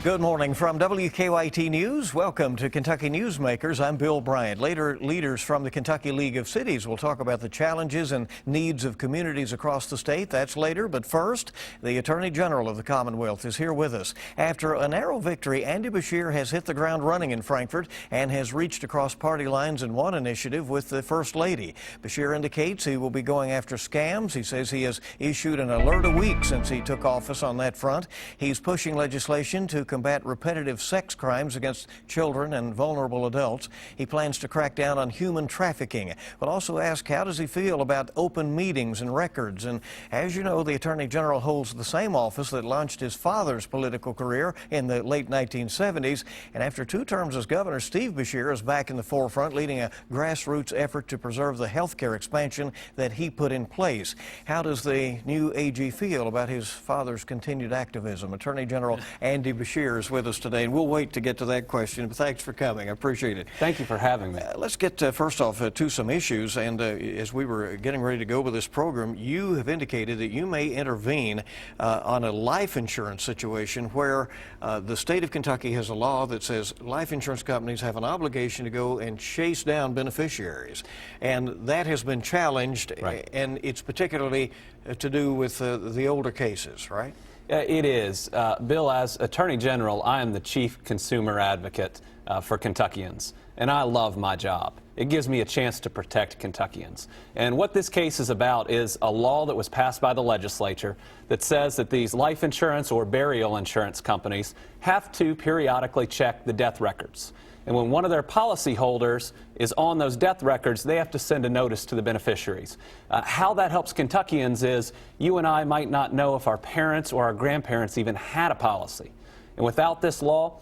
Good morning from WKYT News. Welcome to Kentucky Newsmakers. I'm Bill Bryant. Later, leaders from the Kentucky League of Cities will talk about the challenges and needs of communities across the state. That's later, but first, the Attorney General of the Commonwealth is here with us. After a narrow victory, Andy Beshear has hit the ground running in Frankfort and has reached across party lines in one initiative with the First Lady. Beshear indicates he will be going after scams. He says he has issued an alert a week since he took office on that front. He's pushing legislation to combat repetitive sex crimes against children and vulnerable adults. He plans to crack down on human trafficking. We'll also ask, how does he feel about open meetings and records? And as you know, the Attorney General holds the same office that launched his father's political career in the late 1970s. And after 2 terms as governor, Steve Beshear is back in the forefront, leading a grassroots effort to preserve the health care expansion that he put in place. How does the new AG feel about his father's continued activism? Attorney General Andy Beshear is with us today, and we'll wait to get to that question. But thanks for coming. I appreciate it. Thank you for having me. Let's get first off to some issues. And as we were getting ready to go with this program, you have indicated that you may intervene on a life insurance situation where the state of Kentucky has a law that says life insurance companies have an obligation to go and chase down beneficiaries. And that has been challenged, right. And it's particularly to do with the older cases, right? It is. Bill, as Attorney General, I am the chief consumer advocate for Kentuckians, and I love my job. It gives me a chance to protect Kentuckians. And what this case is about is a law that was passed by the legislature that says that these life insurance or burial insurance companies have to periodically check the death records. And when one of their policyholders is on those death records, they have to send a notice to the beneficiaries. How that helps Kentuckians is you and I might not know if our parents or our grandparents even had a policy. And without this law,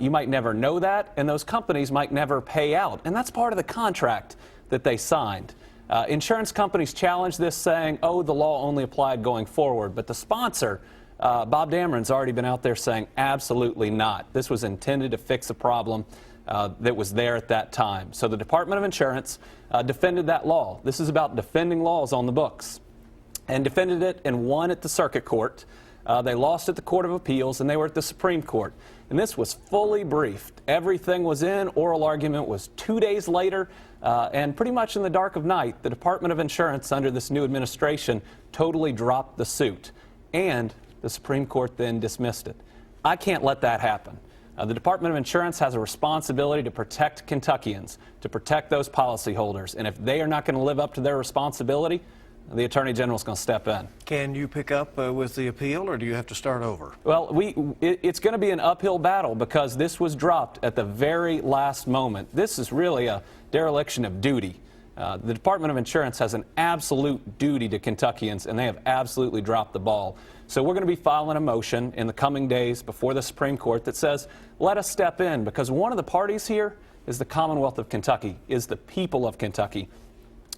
you might never know that, and those companies might never pay out. And that's part of the contract that they signed. Insurance companies challenge this, saying, oh, the law only applied going forward. But the sponsor, Bob Dameron's already been out there saying absolutely not. This was intended to fix a problem that was there at that time. So the Department of Insurance defended that law. This is about defending laws on the books, and defended it and won at the Circuit Court. They lost at the Court of Appeals, and they were at the Supreme Court. And this was fully briefed. Everything was in. Oral argument was 2 days later, and pretty much in the dark of night, the Department of Insurance under this new administration totally dropped the suit, and the Supreme Court then dismissed it. I can't let that happen. The Department of Insurance has a responsibility to protect Kentuckians, to protect those policyholders. And if they are not going to live up to their responsibility, the Attorney General is going to step in. Can you pick up with the appeal, or do you have to start over? Well, it's going to be an uphill battle because this was dropped at the very last moment. This is really a dereliction of duty. The Department of Insurance has an absolute duty to Kentuckians, and they have absolutely dropped the ball. So we're going to be filing a motion in the coming days before the Supreme Court that says, let us step in, because one of the parties here is the Commonwealth of Kentucky, is the people of Kentucky.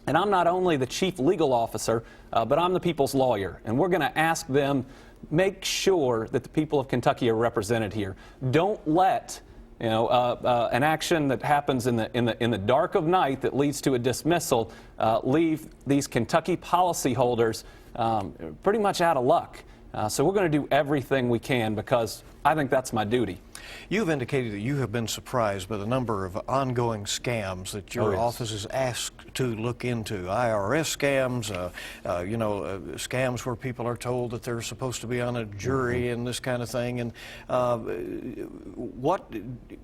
And I'm not only the chief legal officer, but I'm the people's lawyer. And we're going to ask them, make sure that the people of Kentucky are represented here. Don't let an action that happens in the dark of night that leads to a dismissal leave these Kentucky policyholders pretty much out of luck. So we're going to do everything we can, because I think that's my duty. You've indicated that you have been surprised by the number of ongoing scams that your office is asked to look into. IRS scams, scams where people are told that they're supposed to be on a jury and this kind of thing. And what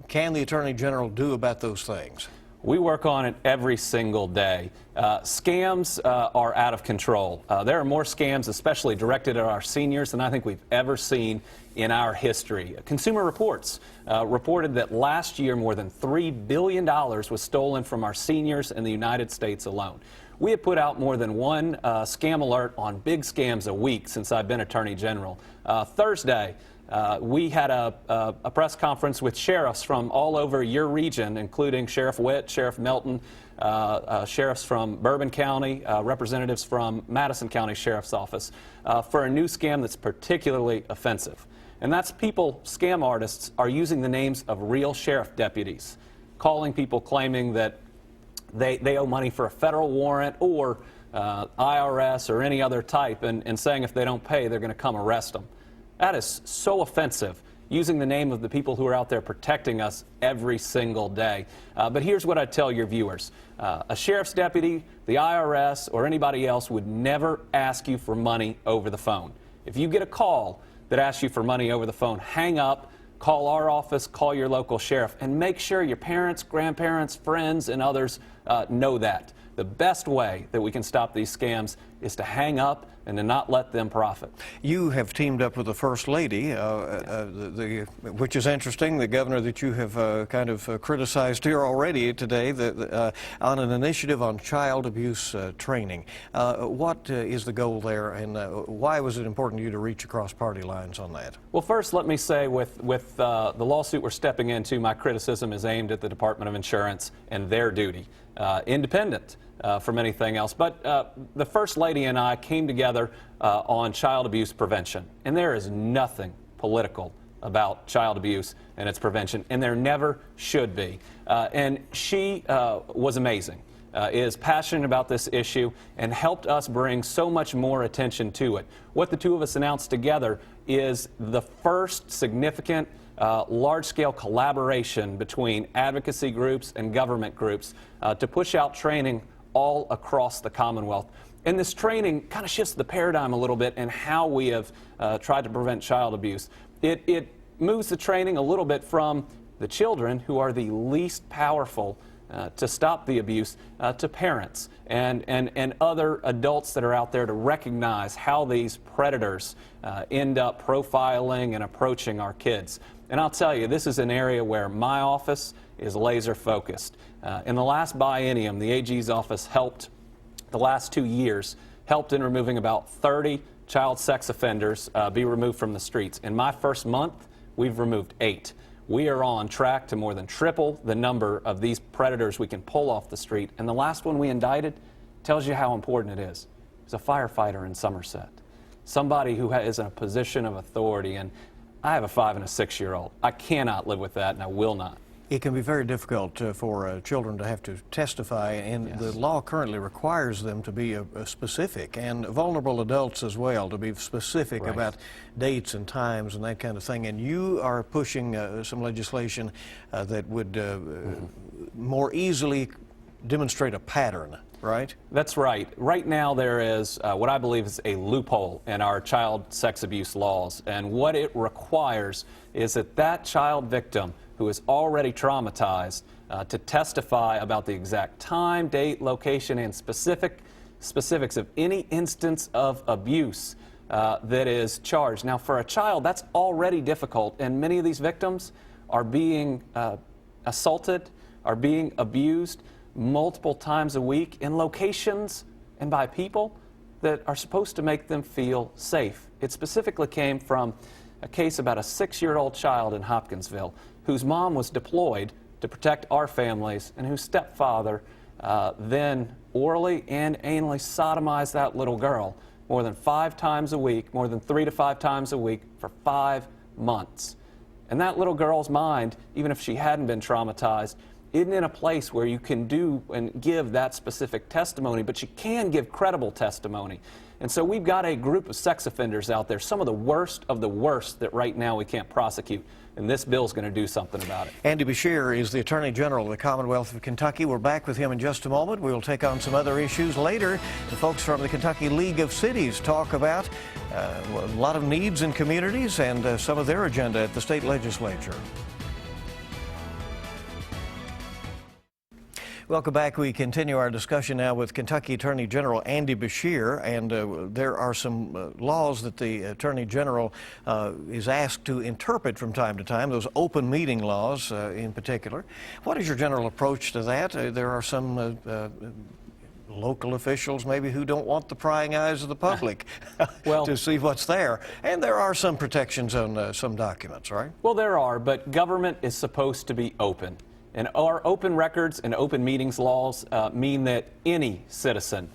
can the Attorney General do about those things? We work on it every single day. Scams are out of control. There are more scams, especially directed at our seniors, than I think we've ever seen in our history. Consumer Reports reported that last year more than $3 billion was stolen from our seniors in the United States alone. We have put out more than one scam alert on big scams a week since I've been Attorney General. Thursday, we had a press conference with sheriffs from all over your region, including Sheriff Witt, Sheriff Melton, sheriffs from Bourbon County, representatives from Madison County Sheriff's Office, for a new scam that's particularly offensive. And that's people, scam artists, are using the names of real sheriff deputies, calling people claiming that they owe money for a federal warrant or IRS or any other type, and saying if they don't pay, they're going to come arrest them. That is so offensive. using the name of the people who are out there protecting us every single day. But here's what I tell your viewers. A sheriff's deputy, the IRS, or anybody else would never ask you for money over the phone. If you get a call that asks you for money over the phone, hang up, call our office, call your local sheriff, and make sure your parents, grandparents, friends, and others know that. The best way that we can stop these scams is to hang up and to not let them profit. You have teamed up with the First Lady, which is interesting, the governor that you have kind of criticized here already today, on an initiative on child abuse training. What is the goal there, and why was it important to you to reach across party lines on that? Well, first, let me say with the lawsuit we're stepping into, my criticism is aimed at the Department of Insurance and their duty, independent from anything else. But the First Lady and I came together on child abuse prevention. And there is nothing political about child abuse and its prevention, and there never should be. And she was amazing, is passionate about this issue, and helped us bring so much more attention to it. What the two of us announced together is the first significant large-scale collaboration between advocacy groups and government groups to push out training all across the Commonwealth. And this training kind of shifts the paradigm a little bit in how we have tried to prevent child abuse. It moves the training a little bit from the children, who are the least powerful to stop the abuse, to parents and other adults that are out there to recognize how these predators end up profiling and approaching our kids. And I'll tell you, this is an area where my office is laser focused. In the last biennium, the AG's office the last 2 years, helped in removing about 30 child sex offenders be removed from the streets. In my first month, we've removed 8. We are on track to more than triple the number of these predators we can pull off the street. And the last one we indicted tells you how important it is. He's a firefighter in Somerset, somebody who is in a position of authority. And I have a 5- and a 6-year-old. I cannot live with that, and I will not. It can be very difficult for children to have to testify, and Yes. the law currently requires them to be specific, and vulnerable adults as well, to be specific Right. about dates and times and that kind of thing. And you are pushing some legislation that would more easily demonstrate a pattern, right? That's right. Right now there is what I believe is a loophole in our child sex abuse laws, and what it requires is that child victim who is already traumatized to testify about the exact time, date, location, and specifics of any instance of abuse that is charged. Now, for a child, that's already difficult, and many of these victims are being assaulted, are being abused multiple times a week in locations and by people that are supposed to make them feel safe. It specifically came from a case about a 6-year-old child in Hopkinsville whose mom was deployed to protect our families, and whose stepfather then orally and anally sodomized that little girl more than 5 times a week, more than 3 to 5 times a week for 5 months. And that little girl's mind, even if she hadn't been traumatized, isn't in a place where you can do and give that specific testimony, but you can give credible testimony. And so we've got a group of sex offenders out there, some of the worst that right now we can't prosecute. And this bill's going to do something about it. Andy Beshear is the Attorney General of the Commonwealth of Kentucky. We're back with him in just a moment. We'll take on some other issues later. The folks from the Kentucky League of Cities talk about a lot of needs in communities and some of their agenda at the state legislature. Welcome back. We continue our discussion now with Kentucky Attorney General Andy Beshear, and there are some laws that the Attorney General is asked to interpret from time to time, those open meeting laws in particular. What is your general approach to that? There are some local officials maybe who don't want the prying eyes of the public to see what's there. And there are some protections on some documents, right? Well, there are, but government is supposed to be open. And our open records and open meetings laws mean that any citizen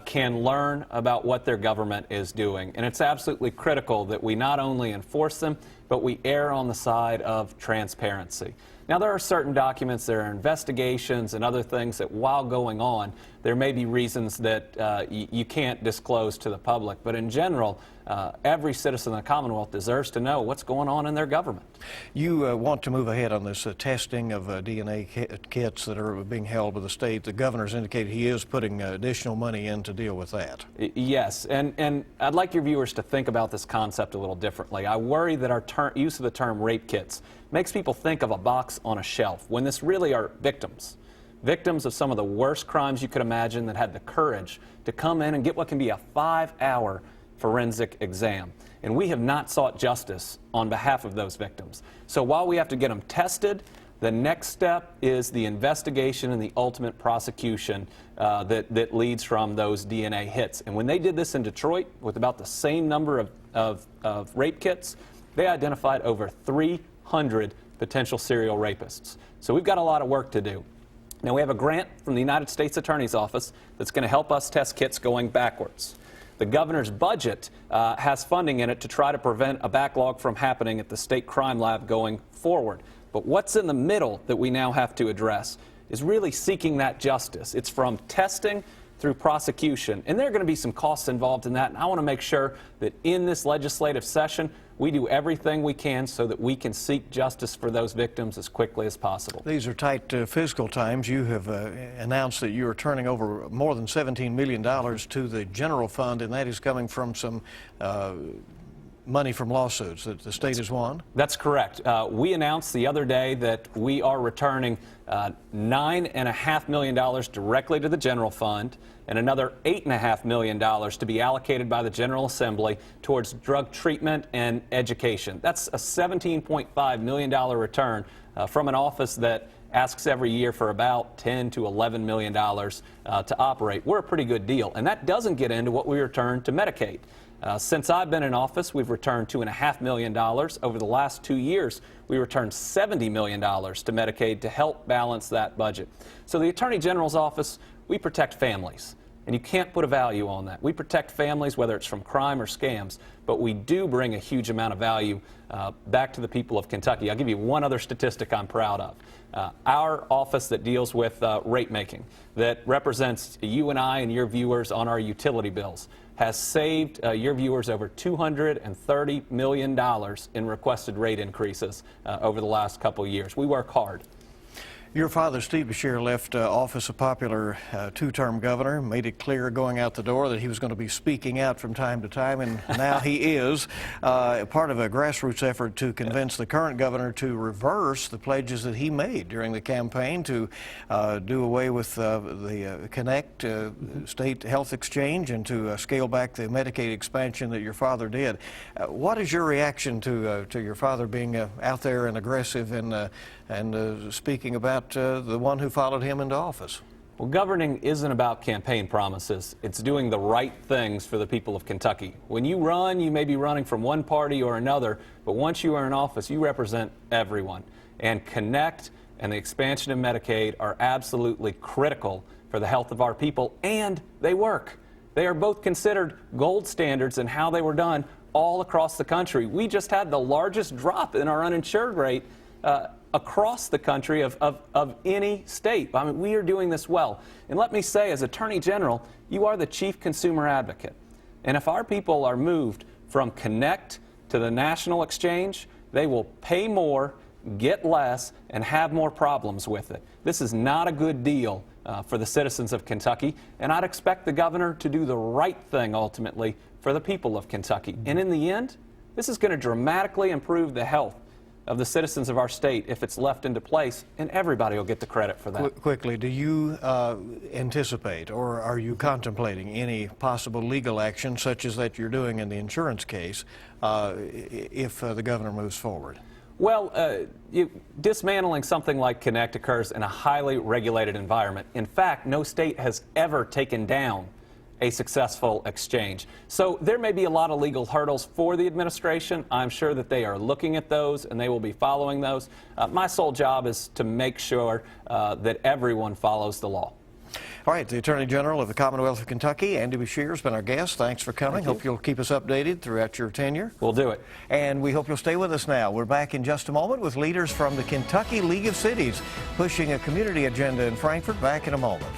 can learn about what their government is doing. And it's absolutely critical that we not only enforce them, but we err on the side of transparency. Now, there are certain documents, there are investigations and other things that while going on, there may be reasons that you can't disclose to the public. But in general, Every citizen of the Commonwealth deserves to know what's going on in their government. You want to move ahead on this testing of DNA kits that are being held by the state. The governor's indicated he is putting additional money in to deal with that. Yes, and I'd like your viewers to think about this concept a little differently. I worry that our use of the term rape kits makes people think of a box on a shelf, when this really are victims. Victims of some of the worst crimes you could imagine that had the courage to come in and get what can be a 5-hour forensic exam. And we have not sought justice on behalf of those victims. So while we have to get them tested, the next step is the investigation and the ultimate prosecution that leads from those DNA hits. And when they did this in Detroit with about the same number of rape kits, they identified over 300 potential serial rapists. So we've got a lot of work to do. Now, we have a grant from the United States Attorney's Office that's going to help us test kits going backwards. The governor's budget has funding in it to try to prevent a backlog from happening at the state crime lab going forward. But what's in the middle that we now have to address is really seeking that justice. It's from testing through prosecution, and there are going to be some costs involved in that, and I want to make sure that in this legislative session we do everything we can so that we can seek justice for those victims as quickly as possible. These are tight fiscal times. You have announced that you are turning over more than $17 million to the general fund, and that is coming from some money from lawsuits that the state has won? That's correct. We announced the other day that we are returning $9.5 million directly to the general fund and another $8.5 million to be allocated by the General Assembly towards drug treatment and education. That's a $17.5 million return from an office that asks every year for about $10 to $11 million to operate. We're a pretty good deal, and that doesn't get into what we return to Medicaid. Since I've been in office, we've returned $2.5 million. Over the last 2 years, we returned $70 million to Medicaid to help balance that budget. So the Attorney General's office, we protect families, and you can't put a value on that. We protect families, whether it's from crime or scams, but we do bring a huge amount of value back to the people of Kentucky. I'll give you one other statistic I'm proud of. Our office that deals with rate making, that represents you and I and your viewers on our utility bills, has saved your viewers over $230 million in requested rate increases over the last couple years. We work hard. Your father, Steve Beshear, left office a popular two-term governor, made it clear going out the door that he was going to be speaking out from time to time, and now he is. Part of a grassroots effort to convince the current governor to reverse the pledges that he made during the campaign to do away with the Connect state health exchange and to scale back the Medicaid expansion that your father did. What is your reaction to your father being out there and aggressive and speaking about the one who followed him into office? Well, governing isn't about campaign promises. It's doing the right things for the people of Kentucky. When you run, you may be running from one party or another, but once you are in office, you represent everyone. And Connect and the expansion of Medicaid are absolutely critical for the health of our people, and they work. They are both considered gold standards in how they were done all across the country. We just had the largest drop in our uninsured rate across the country of any state. I mean, we are doing this well. And let me say, as Attorney General, you are the chief consumer advocate. And if our people are moved from Connect to the national exchange, they will pay more, get less, and have more problems with it. This is not a good deal for the citizens of Kentucky, and I'd expect the governor to do the right thing ultimately for the people of Kentucky. And in the end, this is going to dramatically improve the health of the citizens of our state if it's left into place, and everybody will get the credit for that. Quickly, do you anticipate or are you contemplating any possible legal action such as that you're doing in the insurance case if the governor moves forward? Well, dismantling something like Connect occurs in a highly regulated environment. In fact, no state has ever taken down a successful exchange. So there may be a lot of legal hurdles for the administration. I'm sure that they are looking at those and they will be following those. My sole job is to make sure that everyone follows the law. All right, the Attorney General of the Commonwealth of Kentucky, Andy Beshear, has been our guest. Thanks for coming. Hope you'll keep us updated throughout your tenure. We'll do it. And we hope you'll stay with us now. We're back in just a moment with leaders from the Kentucky League of Cities pushing a community agenda in Frankfort. Back in a moment.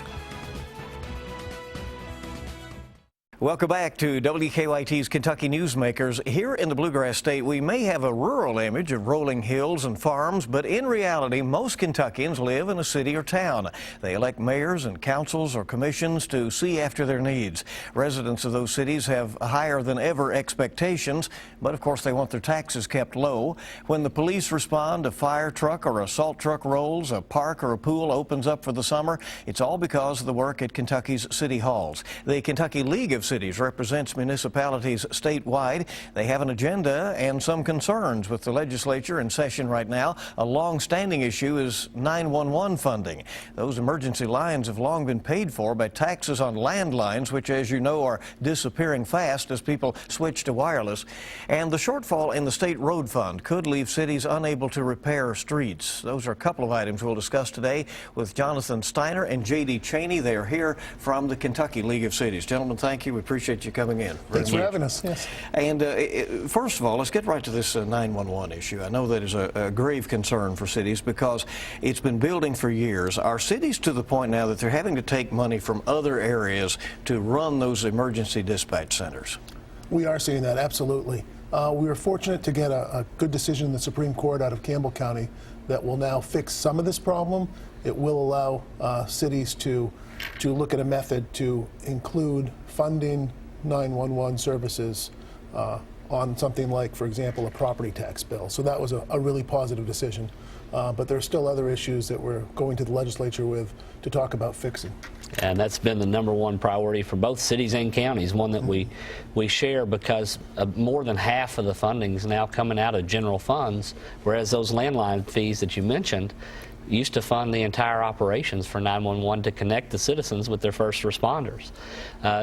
Welcome back to WKYT's Kentucky Newsmakers. Here in the Bluegrass State, we may have a rural image of rolling hills and farms, but in reality, most Kentuckians live in a city or town. They elect mayors and councils or commissions to see after their needs. Residents of those cities have higher than ever expectations, but of course they want their taxes kept low. When the police respond, a fire truck or a salt truck rolls, a park or a pool opens up for the summer, it's all because of the work at Kentucky's city halls. The Kentucky League of Cities represents municipalities statewide. They have an agenda and some concerns with the legislature in session right now. A long-standing issue is 911 funding. Those emergency lines have long been paid for by taxes on landlines, which, as you know, are disappearing fast as people switch to wireless. And the shortfall in the state road fund could leave cities unable to repair streets. Those are a couple of items we'll discuss today with Jonathan Steiner and J.D. Cheney. They are here from the Kentucky League of Cities. Gentlemen, thank you. We appreciate you coming in. Thanks for having us. Yes. And first of all, let's get right to this 911 issue. I know that is a grave concern for cities because it's been building for years. Are cities to the point now that they're having to take money from other areas to run those emergency dispatch centers? We are seeing that, absolutely. We were fortunate to get a good decision in the Supreme Court out of Campbell County that will now fix some of this problem. It will allow cities to look at a method to include funding 911 services on something like, for example, a property tax bill. So that was a really positive decision. But there are still other issues that we're going to the legislature with to talk about fixing. And that's been the #1 priority for both cities and counties, one that we share because more than half of the funding is now coming out of general funds, whereas those landline fees that you mentioned used to fund the entire operations for 911 to connect the citizens with their first responders.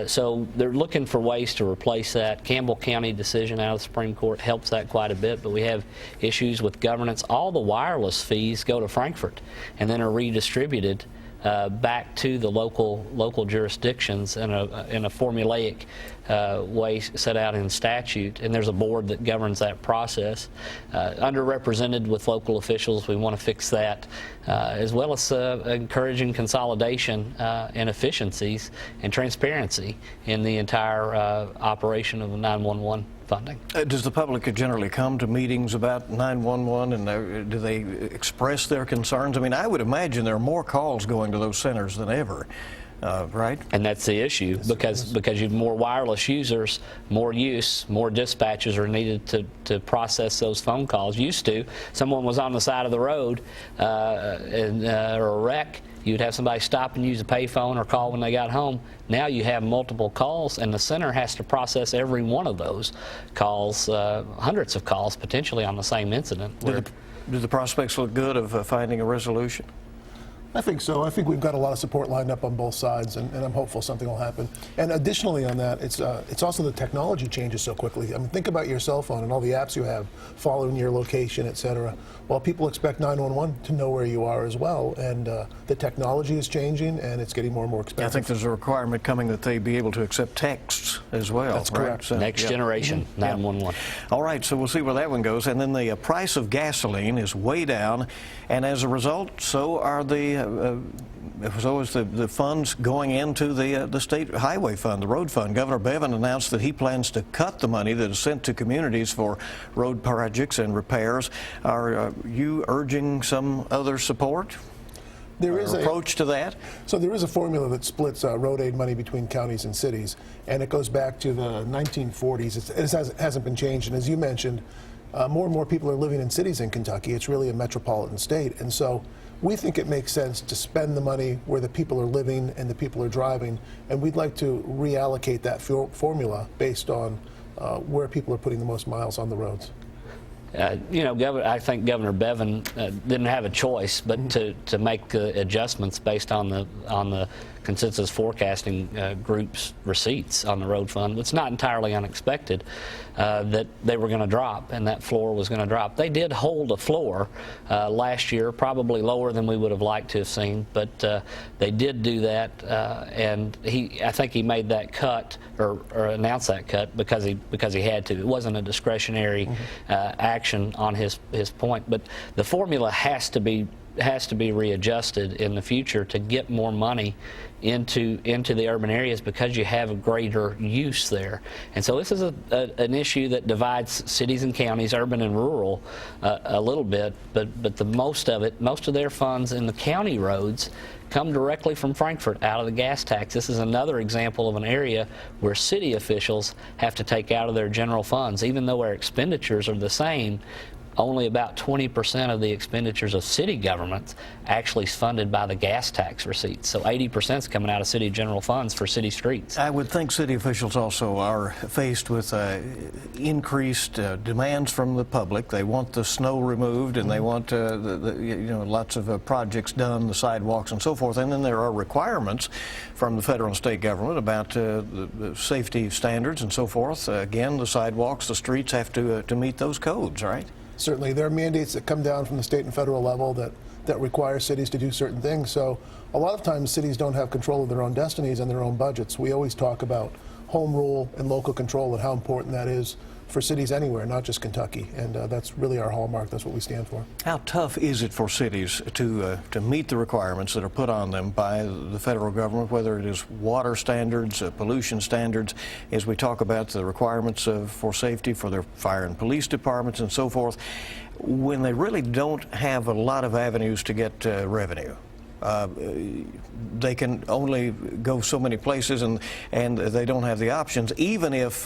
So they're looking for ways to replace that. Campbell County decision out of the Supreme Court helps that quite a bit, but we have issues with governance. All the wireless fees go to Frankfort and then are redistributed back to the local jurisdictions in a formulaic way set out in statute, and there's a board that governs that process. Underrepresented with local officials, we want to fix that, as well as encouraging consolidation and efficiencies and transparency in the entire operation of the 911 funding. Does the public generally come to meetings about 911 and do they express their concerns? I mean, I would imagine there are more calls going to those centers than ever, right? And that's the issue because you have more wireless users, more use, more dispatchers are needed to process those phone calls. Used to, someone was on the side of the road or a wreck, you'd have somebody stop and use a payphone or call when they got home. Now you have multiple calls, and the center has to process every one of those calls, hundreds of calls potentially on the same incident. Do the prospects look good of finding a resolution? I think so. I think we've got a lot of support lined up on both sides, and I'm hopeful something will happen. And additionally on that, it's also the technology changes so quickly. I mean, think about your cell phone and all the apps you have following your location, et cetera. Well, people expect 911 to know where you are as well, and the technology is changing, and it's getting more and more expensive. I think there's a requirement coming that they be able to accept texts as well. That's right? correct. So, Next generation 911. All right, so we'll see where that one goes. And then the price of gasoline is way down, and as a result, so are the funds going into the state highway fund, the road fund. Governor Bevin announced that he plans to cut the money that is sent to communities for road projects and repairs. Are you urging some other support? There is an approach to that? So there is a formula that splits road aid money between counties and cities, and it goes back to the 1940s. It hasn't been changed, and as you mentioned, more and more people are living in cities in Kentucky. It's really a metropolitan state, and so we think it makes sense to spend the money where the people are living and the people are driving, and we'd like to reallocate that formula based on where people are putting the most miles on the roads. I think Governor Bevin didn't have a choice but to make adjustments based on the consensus forecasting group's receipts on the road fund. It's not entirely unexpected that they were going to drop and that floor was going to drop. They did hold a floor last year, probably lower than we would have liked to have seen, but they did do that, and I think he made that cut or announced that cut because he had to. It wasn't a discretionary action on his point, but the formula has to be has to be readjusted in the future to get more money into the urban areas because you have a greater use there. And so this is an issue that divides cities and counties, urban and rural, a little bit, but most of their funds in the county roads come directly from Frankfurt out of the gas tax. This is another example of an area where city officials have to take out of their general funds. Even though our expenditures are the same, only about 20% of the expenditures of city governments actually is funded by the gas tax receipts. So 80% is coming out of city general funds for city streets. I would think city officials also are faced with increased demands from the public. They want the snow removed, and they want lots of projects done, the sidewalks and so forth. And then there are requirements from the federal and state government about the safety standards and so forth. Again, the sidewalks, the streets have to meet those codes, right? Certainly, there are mandates that come down from the state and federal level that require cities to do certain things. So a lot of times cities don't have control of their own destinies and their own budgets. We always talk about home rule and local control and how important that is for cities anywhere, not just Kentucky. And that's really our hallmark. That's what we stand for. How tough is it for cities to meet the requirements that are put on them by the federal government, whether it is water standards, pollution standards, as we talk about the requirements for safety for their fire and police departments and so forth, when they really don't have a lot of avenues to get revenue? They can only go so many places, and they don't have the options. Even if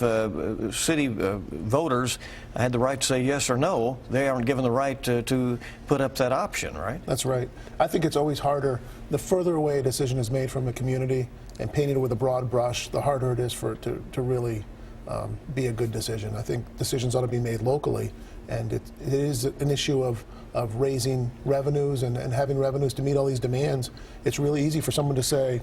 city voters had the right to say yes or no, they aren't given the right to put up that option, right? That's right. I think it's always harder. The further away a decision is made from a community and painted with a broad brush, the harder it is for it to really be a good decision. I think decisions ought to be made locally, and it is an issue of raising revenues and having revenues to meet all these demands. It's really easy for someone to say,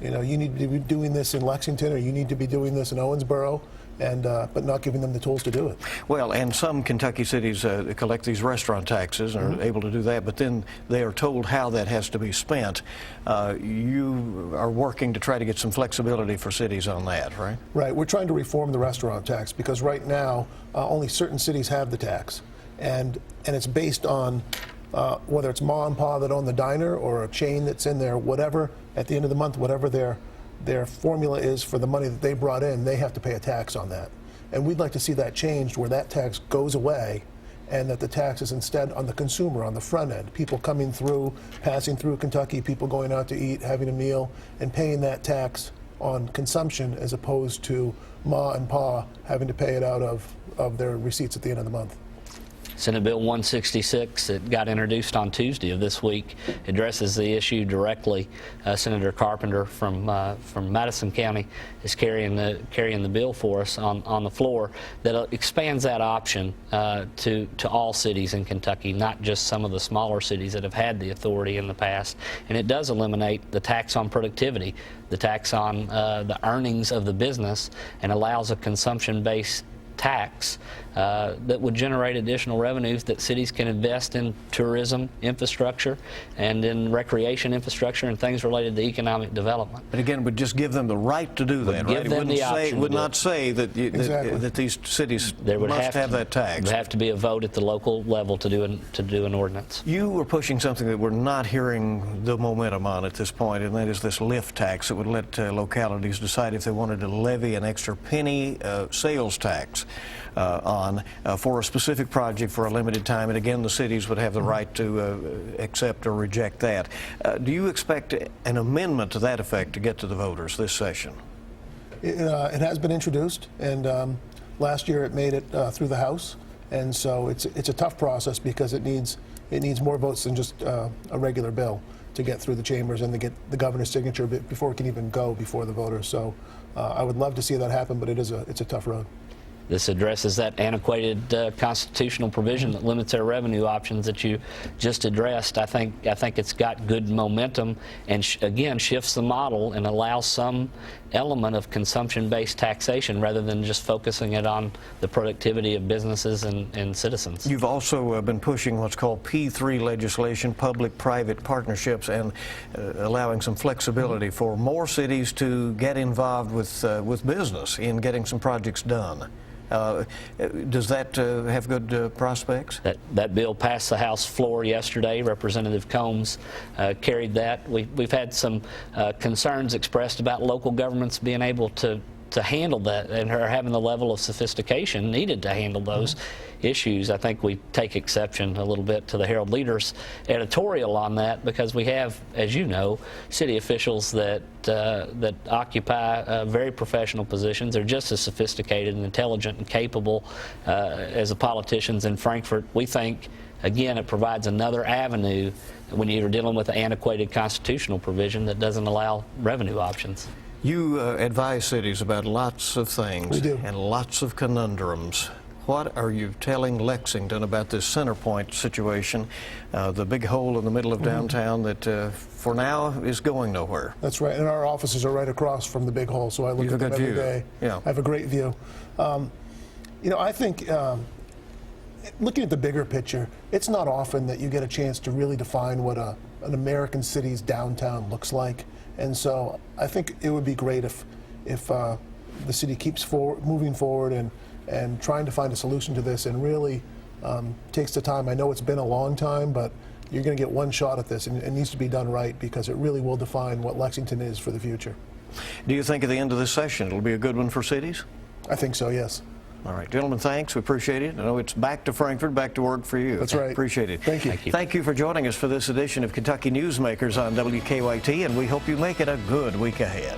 you need to be doing this in Lexington, or you need to be doing this in Owensboro, but not giving them the tools to do it. Well, and some Kentucky cities collect these restaurant taxes and are able to do that, but then they are told how that has to be spent. You are working to try to get some flexibility for cities on that, right? Right. We're trying to reform the restaurant tax because right now only certain cities have the tax, and it's based on whether it's ma and pa that own the diner or a chain that's in there, whatever, at the end of the month, whatever their formula is for the money that they brought in, they have to pay a tax on that. And we'd like to see that changed where that tax goes away and that the tax is instead on the consumer, on the front end. People coming through, passing through Kentucky, people going out to eat, having a meal, and paying that tax on consumption as opposed to ma and pa having to pay it out of their receipts at the end of the month. Senate Bill 166 that got introduced on Tuesday of this week addresses the issue directly. Senator Carpenter from Madison County is carrying the bill for us on the floor that expands that option to all cities in Kentucky, not just some of the smaller cities that have had the authority in the past. And it does eliminate the tax on productivity, the tax on the earnings of the business, and allows a consumption-based tax that would generate additional revenues that cities can invest in tourism infrastructure and in recreation infrastructure and things related to economic development. But again, would just give them the right to do that, right? Give them the option. Would not say that that these cities must have that tax. There would have to be a vote at the local level to do an ordinance. You were pushing something that we're not hearing the momentum on at this point, and that is this lift tax that would let localities decide if they wanted to levy an extra penny sales tax for a specific project for a limited time, and again the cities would have the right to accept or reject that. Do you expect an amendment to that effect to get to the voters this session? It has been introduced, and last year it made it through the House, and so it's a tough process because it needs more votes than just a regular bill to get through the chambers and to get the governor's signature before it can even go before the voters. So I would love to see that happen, but it's a tough road. This addresses that antiquated constitutional provision that limits our revenue options that you just addressed. I think it's got good momentum and again shifts the model and allows some element of consumption-based taxation rather than just focusing it on the productivity of businesses and citizens. You've also been pushing what's called P3 legislation, public-private partnerships, and allowing some flexibility for more cities to get involved with business in getting some projects done. Does that have good prospects? That bill passed the House floor yesterday. Representative Combs carried that. We've had some concerns expressed about local governments being able to handle that and her having the level of sophistication needed to handle those issues. I think we take exception a little bit to the Herald Leader's editorial on that, because we have, as you know, city officials that occupy very professional positions. They're just as sophisticated and intelligent and capable as the politicians in Frankfort. We think, again, it provides another avenue when you're dealing with an antiquated constitutional provision that doesn't allow revenue options. You advise cities about lots of things. We do. And lots of conundrums. What are you telling Lexington about this Centerpoint situation, the big hole in the middle of downtown that for now is going nowhere? That's right, and our offices are right across from the big hole, so I look at them every day. Yeah. I have a great view. I think looking at the bigger picture, it's not often that you get a chance to really define what an American city's downtown looks like. And so I think it would be great if the city keeps moving forward and trying to find a solution to this, and really takes the time. I know it's been a long time, but you're going to get one shot at this, and it needs to be done right, because it really will define what Lexington is for the future. Do you think at the end of this session it'll be a good one for cities? I think so, yes. All right, gentlemen, thanks. We appreciate it. I know it's back to Frankfort, back to work for you. That's right. Appreciate it. Thank you. Thank you for joining us for this edition of Kentucky Newsmakers on WKYT, and we hope you make it a good week ahead.